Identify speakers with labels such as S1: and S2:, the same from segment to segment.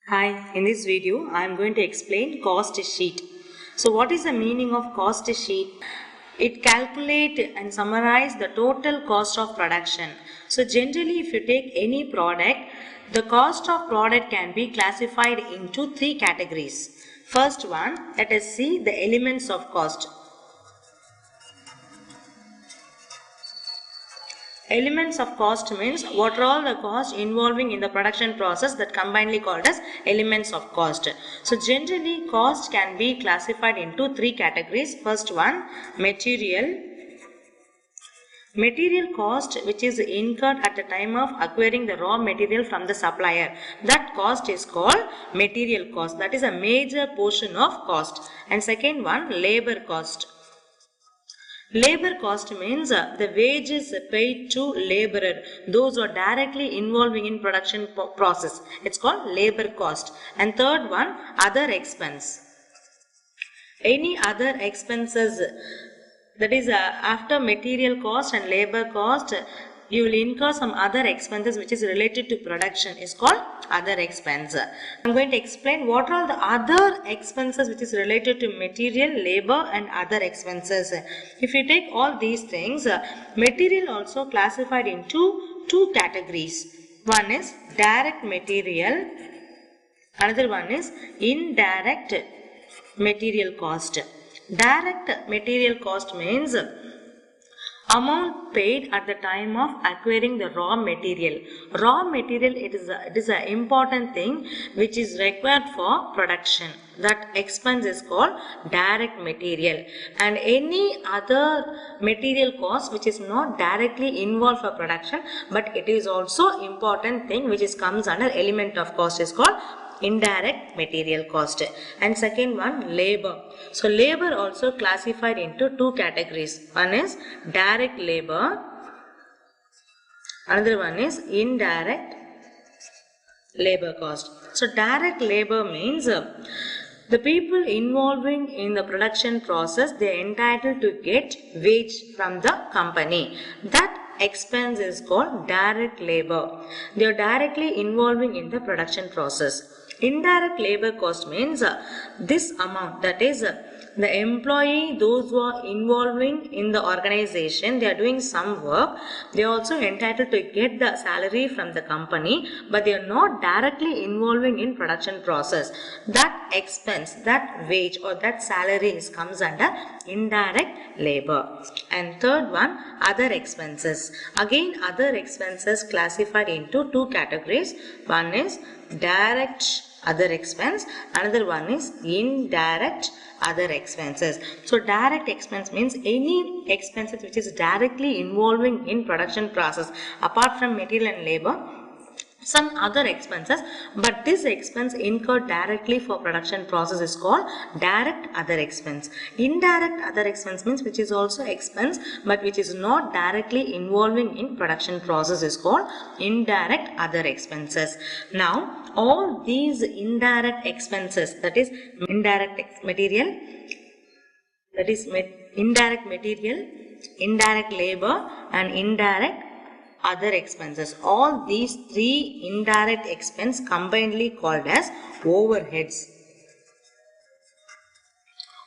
S1: Hi, in this video I am going to explain cost sheet. So what is the meaning of cost sheet? It calculates and summarizes the total cost of production. So generally if you take any product, the cost of product can be classified into three categories. First one, let us see the elements of cost. Elements of cost means what are all the costs involving in the production process that combinedly called as elements of cost. So generally cost can be classified into three categories. First one, material. Material cost which is incurred at the time of acquiring the raw material from the supplier. That cost is called material cost. That is a major portion of cost. And second one, labor cost. Labor cost means the wages paid to laborer, those who are directly involving in production process. It's called labor cost. And third one, other expense. Any other expenses, that is after material cost and labor cost, you will incur some other expenses which is related to production is called other expense. I'm going to explain what are the other expenses which is related to material, labor and other expenses. If you take all these things, material also classified into two categories. One is direct material, another one is indirect material cost. Direct material cost means amount paid at the time of acquiring the raw material. Raw material, it is an important thing which is required for production. That expense is called direct material. And any other material cost which is not directly involved for production, but it is also important thing which is comes under element of cost is called indirect material cost. And second one, labor. So labor also classified into two categories. One is direct labor, another one is indirect labor cost. So direct labor means the people involving in the production process, they are entitled to get wage from the company. That expense is called direct labor. They are directly involving in the production process. Indirect labor cost means this amount, that is the employee, those who are involving in the organization, they are doing some work, they are also entitled to get the salary from the company, but they are not directly involving in production process. That expense, that wage or that salary comes under indirect labor. And third one, other expenses. Again, other expenses classified into two categories. One is direct other expense, another one is indirect other expenses. So direct expense means any expenses which is directly involving in production process apart from material and labor, some other expenses, but this expense incurred directly for production process is called direct other expense. Indirect other expense means which is also expense but which is not directly involving in production process is called indirect other expenses. Now all these indirect expenses, that is indirect material, that is indirect material, indirect labor and indirect other expenses. All these three indirect expense combinedly called as overheads.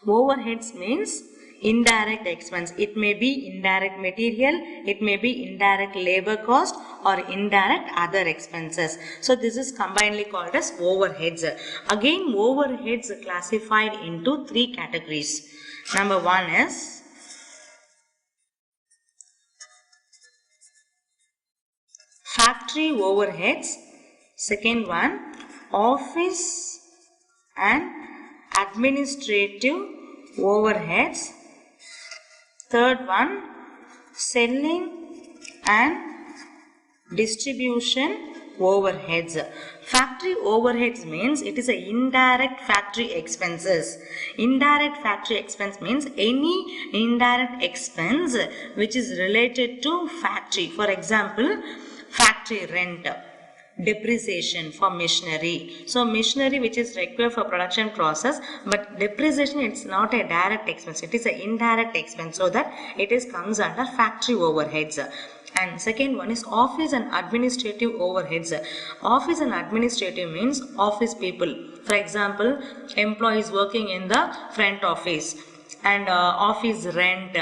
S1: Overheads means indirect expense. It may be indirect material, it may be indirect labor cost or indirect other expenses. So this is combinedly called as overheads. Again, overheads are classified into three categories. Number one is factory overheads, second one office and administrative overheads, third one selling and distribution overheads. Factory overheads means it is an indirect factory expenses. Indirect factory expense means any indirect expense which is related to factory. For example, factory rent, depreciation for machinery. So machinery which is required for production process, but depreciation, it's not a direct expense, it is an indirect expense, so that it is comes under factory overheads. And second one is office and administrative overheads. Office and administrative means office people. For example, employees working in the front office and office rent,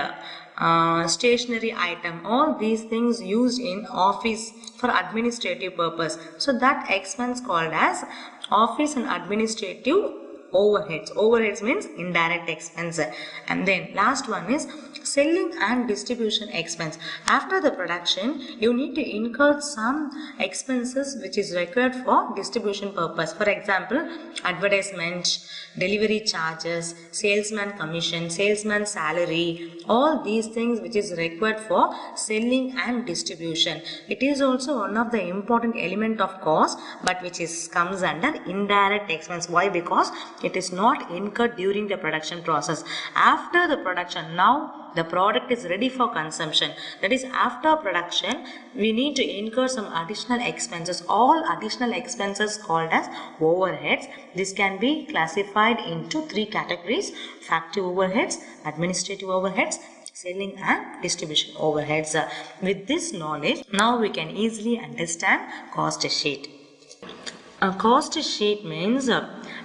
S1: stationery item, all these things used in office for administrative purpose. So that expense called as office and administrative overheads. Overheads means indirect expense. And then last one is selling and distribution expense. After the production, you need to incur some expenses which is required for distribution purpose. For example, advertisement, delivery charges, salesman commission, salesman salary, all these things which is required for selling and distribution. It is also one of the important element of cost, but which is comes under indirect expense. Why? Because it is not incurred during the production process. After the production, now the product is ready for consumption. That is, after production, we need to incur some additional expenses. All additional expenses called as overheads. This can be classified into three categories: factory overheads, administrative overheads, selling and distribution overheads. With this knowledge, now we can easily understand cost sheet. A cost sheet means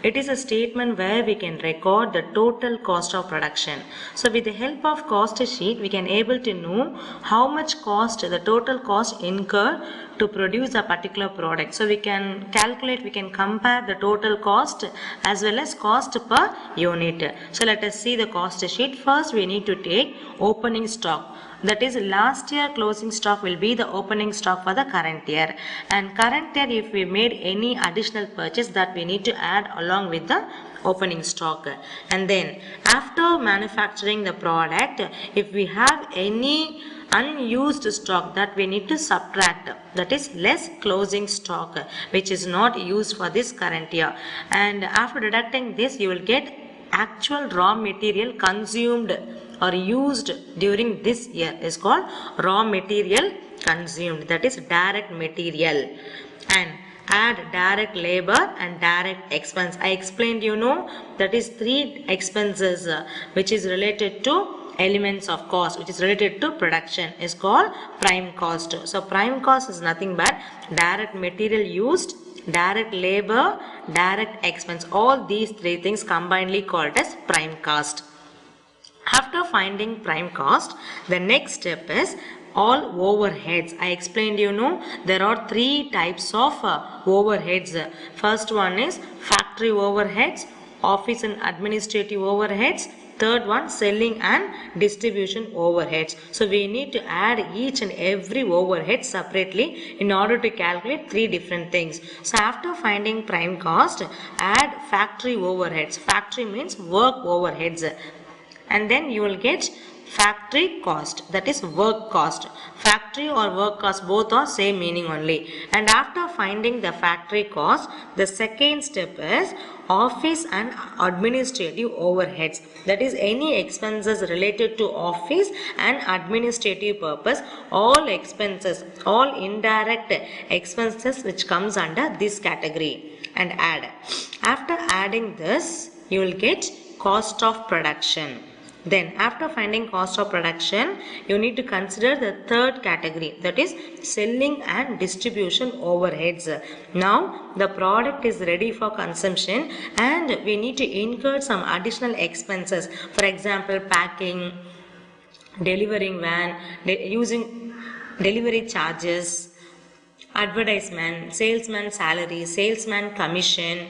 S1: it is a statement where we can record the total cost of production. So with the help of cost sheet, we can able to know how much cost, the total cost incurred to produce a particular product. So we can calculate, we can compare the total cost as well as cost per unit. So let us see the cost sheet. First, we need to take opening stock. That is, last year closing stock will be the opening stock for the current year. And current year, if we made any additional purchase, that we need to add along with the opening stock. And then after manufacturing the product, if we have any unused stock, that we need to subtract, that is less closing stock which is not used for this current year. And after deducting this, you will get actual raw material consumed or used during this year is called raw material consumed, that is direct material. And add direct labor and direct expense. I explained, that is three expenses which is related to elements of cost, which is related to production, is called prime cost. So prime cost is nothing but direct material used, direct labor, direct expense. All these three things combinedly called as prime cost. After finding prime cost, the next step is all overheads. I explained, there are three types of overheads. First one is factory overheads, office and administrative overheads. Third one, selling and distribution overheads. So we need to add each and every overhead separately in order to calculate three different things. So after finding prime cost, add factory overheads. Factory means work overheads. And then you will get factory cost, that is work cost. Factory or work cost, both are same meaning only. And after finding the factory cost, the second step is office and administrative overheads. That is any expenses related to office and administrative purpose. All expenses, all indirect expenses which comes under this category, and add. After adding this, you will get cost of production. Then after finding cost of production, you need to consider the third category, that is selling and distribution overheads. Now the product is ready for consumption and we need to incur some additional expenses. For example, packing, delivering van, using delivery charges, advertisement, salesman salary, salesman commission,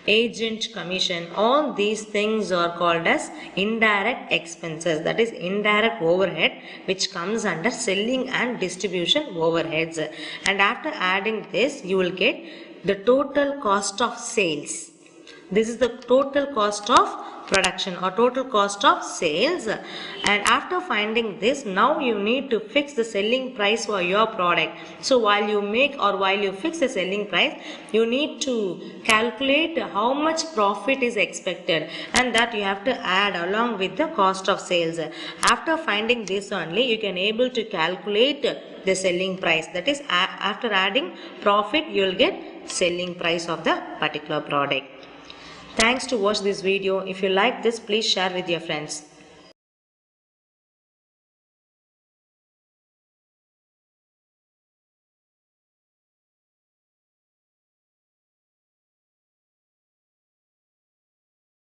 S1: agent commission. All these things are called as indirect expenses, that is indirect overhead which comes under selling and distribution overheads. And after adding this, you will get the total cost of sales. This is the total cost of production or total cost of sales. And after finding this, now you need to fix the selling price for your product. So while you make or while you fix the selling price, you need to calculate how much profit is expected, and that you have to add along with the cost of sales. After finding this only, you can able to calculate the selling price. That is, after adding profit, you will get selling price of the particular product. Thanks to watch this video. If you like this, please share with your friends.